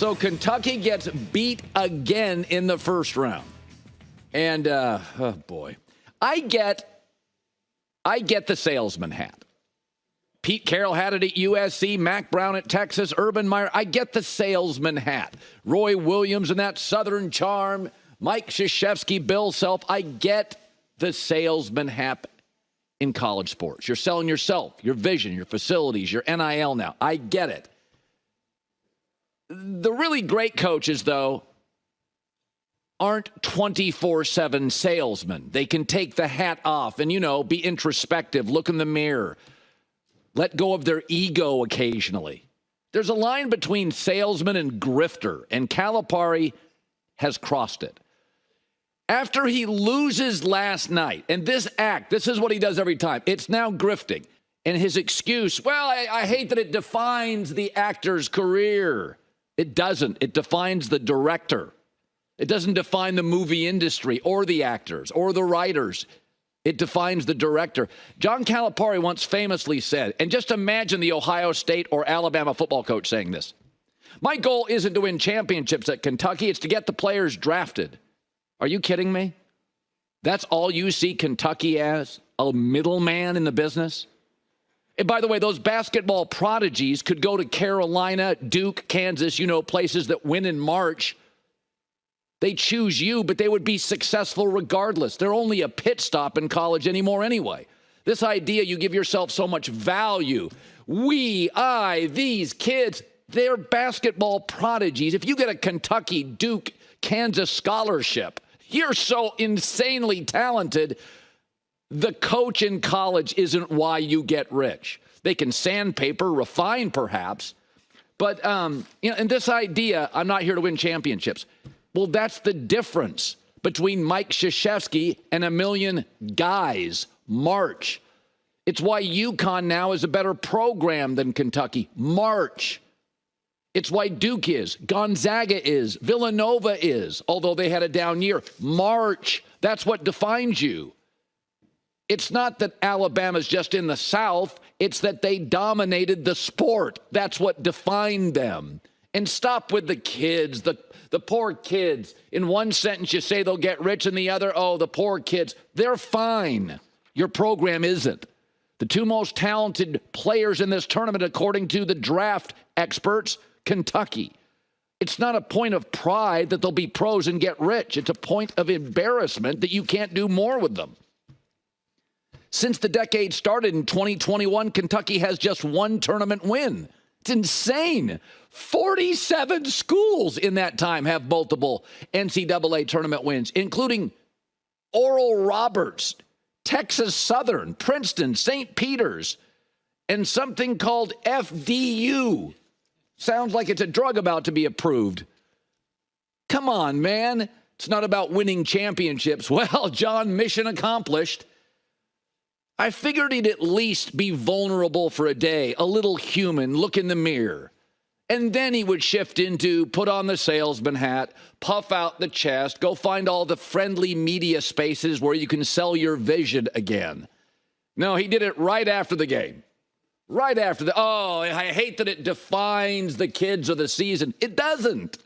So Kentucky gets beat again in the first round. And, oh boy, I get the salesman hat. Pete Carroll had it at USC, Mac Brown at Texas, Urban Meyer. I get the salesman hat. Roy Williams and that Southern charm, Mike Krzyzewski, Bill Self. I get the salesman hat in college sports. You're selling yourself, your vision, your facilities, your NIL now. I get it. The really great coaches, though, aren't 24/7 salesmen. They can take the hat off and, be introspective, look in the mirror, let go of their ego occasionally. There's a line between salesman and grifter, and Calipari has crossed it. After he loses last night, and this is what he does every time. It's now grifting. And his excuse, well, I hate that it defines the actor's career. It doesn't. It defines the director. It doesn't define the movie industry or the actors or the writers. It defines the director. John Calipari once famously said, and just imagine the Ohio State or Alabama football coach saying this, my goal isn't to win championships at Kentucky. It's to get the players drafted. Are you kidding me? That's all you see Kentucky as? A middleman in the business? And by the way, those basketball prodigies could go to Carolina, Duke, Kansas, places that win in March. They choose you, but they would be successful regardless. They're only a pit stop in college anymore anyway. This idea you give yourself so much value. These kids, they're basketball prodigies. If you get a Kentucky, Duke, Kansas scholarship, you're so insanely talented. The coach in college isn't why you get rich. They can sandpaper, refine perhaps. But, and this idea, I'm not here to win championships. Well, that's the difference between Mike Krzyzewski and a million guys. March. It's why UConn now is a better program than Kentucky. March. It's why Duke is, Gonzaga is, Villanova is, although they had a down year. March. That's what defines you. It's not that Alabama's just in the South. It's that they dominated the sport. That's what defined them. And stop with the kids, the poor kids. In one sentence, you say they'll get rich, and the other, the poor kids. They're fine. Your program isn't. The two most talented players in this tournament, according to the draft experts, Kentucky. It's not a point of pride that they'll be pros and get rich. It's a point of embarrassment that you can't do more with them. Since the decade started in 2021, Kentucky has just one tournament win. It's insane. 47 schools in that time have multiple NCAA tournament wins, including Oral Roberts, Texas Southern, Princeton, St. Peter's, and something called FDU. Sounds like it's a drug about to be approved. Come on, man. It's not about winning championships. Well, John, mission accomplished. I figured he'd at least be vulnerable for a day, a little human, look in the mirror. And then he would shift into put on the salesman hat, puff out the chest, go find all the friendly media spaces where you can sell your vision again. No, he did it right after the game. Right after I hate that it defines the kids of the season. It doesn't.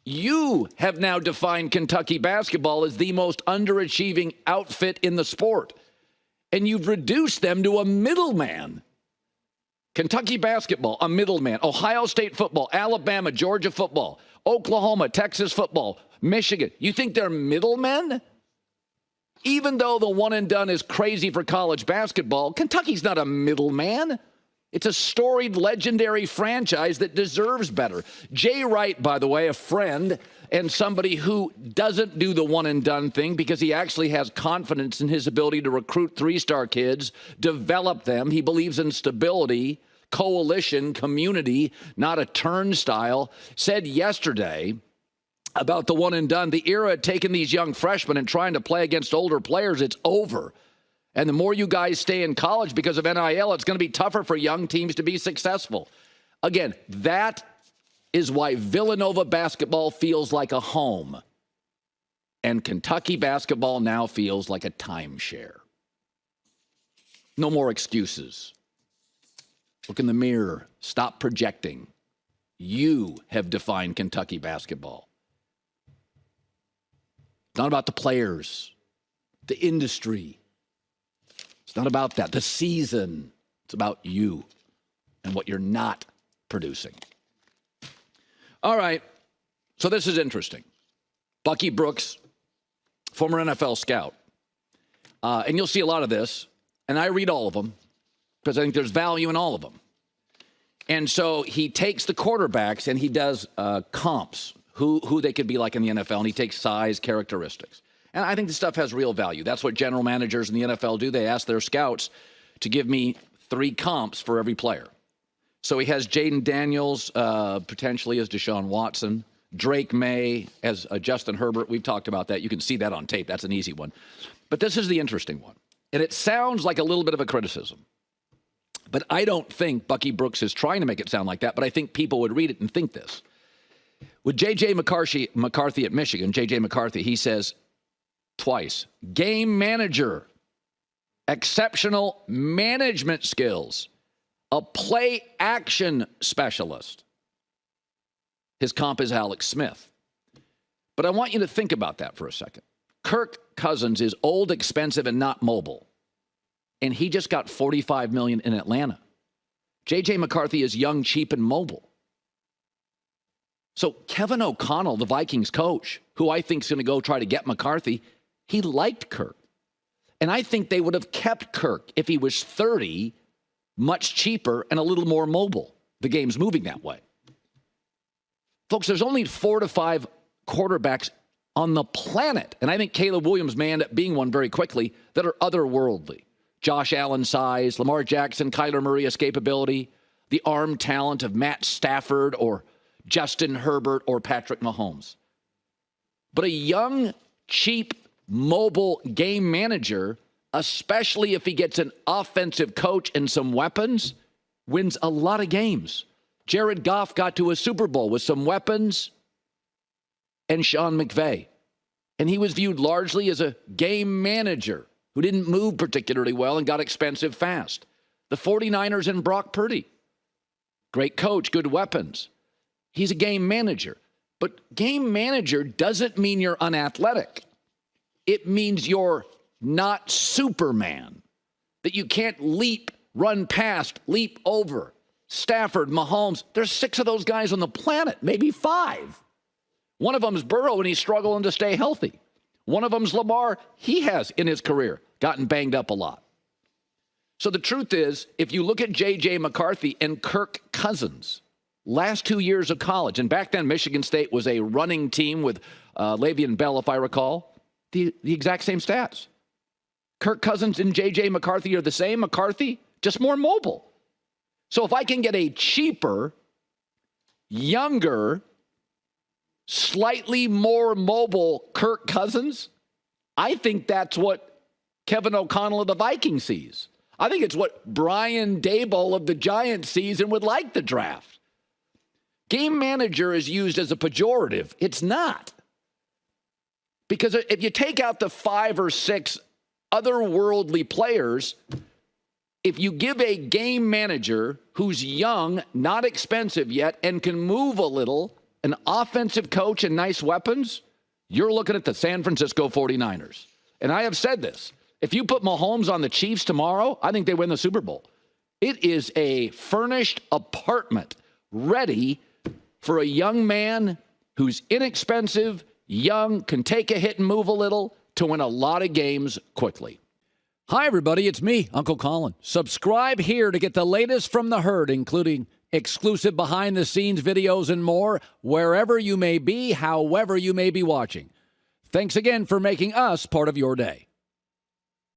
You have now defined Kentucky basketball as the most underachieving outfit in the sport. And you've reduced them to a middleman. Kentucky basketball, a middleman. Ohio State football, Alabama, Georgia football, Oklahoma, Texas football, Michigan. You think they're middlemen? Even though the one and done is crazy for college basketball, Kentucky's not a middleman. It's a storied, legendary franchise that deserves better. Jay Wright, by the way, a friend and somebody who doesn't do the one and done thing because he actually has confidence in his ability to recruit three-star kids, develop them. He believes in stability, coalition, community, not a turnstile, said yesterday about the one and done, the era of taking these young freshmen and trying to play against older players, it's over. And the more you guys stay in college because of NIL, it's going to be tougher for young teams to be successful. Again, that is why Villanova basketball feels like a home. And Kentucky basketball now feels like a timeshare. No more excuses. Look in the mirror. Stop projecting. You have defined Kentucky basketball. It's not about the players, the industry. It's not about that. The season. It's about you and what you're not producing. All right. So this is interesting. Bucky Brooks, former NFL scout. And you'll see a lot of this. And I read all of them because I think there's value in all of them. And so he takes the quarterbacks and he does comps, who they could be like in the NFL, and he takes size characteristics. And I think this stuff has real value. That's what general managers in the NFL do. They ask their scouts to give me 3 comps for every player. So he has Jaden Daniels potentially as Deshaun Watson, Drake May as Justin Herbert. We've talked about that. You can see that on tape. That's an easy one. But this is the interesting one. And it sounds like a little bit of a criticism. But I don't think Bucky Brooks is trying to make it sound like that, but I think people would read it and think this. With J.J. McCarthy at Michigan, J.J. McCarthy, he says twice, game manager, exceptional management skills, a play action specialist. His comp is Alex Smith. But I want you to think about that for a second. Kirk Cousins is old, expensive, and not mobile. And he just got $45 million in Atlanta. J.J. McCarthy is young, cheap, and mobile. So Kevin O'Connell, the Vikings coach, who I think is going to go try to get McCarthy, he liked Kirk. And I think they would have kept Kirk if he was 30, much cheaper, and a little more mobile. The game's moving that way. Folks, there's only 4 to 5 quarterbacks on the planet, and I think Caleb Williams may end up being one very quickly, that are otherworldly. Josh Allen size, Lamar Jackson, Kyler Murray escapability, the arm talent of Matt Stafford or Justin Herbert or Patrick Mahomes. But a young, cheap, mobile game manager, especially if he gets an offensive coach and some weapons, wins a lot of games. Jared Goff got to a Super Bowl with some weapons and Sean McVay. And he was viewed largely as a game manager who didn't move particularly well and got expensive fast. The 49ers and Brock Purdy. Great coach, good weapons. He's a game manager. But game manager doesn't mean you're unathletic. It means you're not Superman. That you can't leap, run past, leap over. Stafford, Mahomes, there's 6 of those guys on the planet, maybe 5. One of them's Burrow, and he's struggling to stay healthy. One of them's Lamar. He has, in his career, gotten banged up a lot. So the truth is, if you look at J.J. McCarthy and Kirk Cousins, last 2 years of college, and back then Michigan State was a running team with Le'Veon Bell, if I recall, the exact same stats. Kirk Cousins and J.J. McCarthy are the same. McCarthy, just more mobile. So if I can get a cheaper, younger, slightly more mobile Kirk Cousins, I think that's what Kevin O'Connell of the Vikings sees. I think it's what Brian Daboll of the Giants sees and would like the draft. Game manager is used as a pejorative. It's not. Because if you take out the 5 or 6 otherworldly players, if you give a game manager who's young, not expensive yet, and can move a little, an offensive coach and nice weapons, you're looking at the San Francisco 49ers. And I have said this. If you put Mahomes on the Chiefs tomorrow, I think they win the Super Bowl. It is a furnished apartment ready for a young man who's inexpensive, young, can take a hit and move a little to win a lot of games quickly. Hi, everybody. It's me, Uncle Colin. Subscribe here to get the latest from the herd, including exclusive behind-the-scenes videos and more, wherever you may be, however you may be watching. Thanks again for making us part of your day.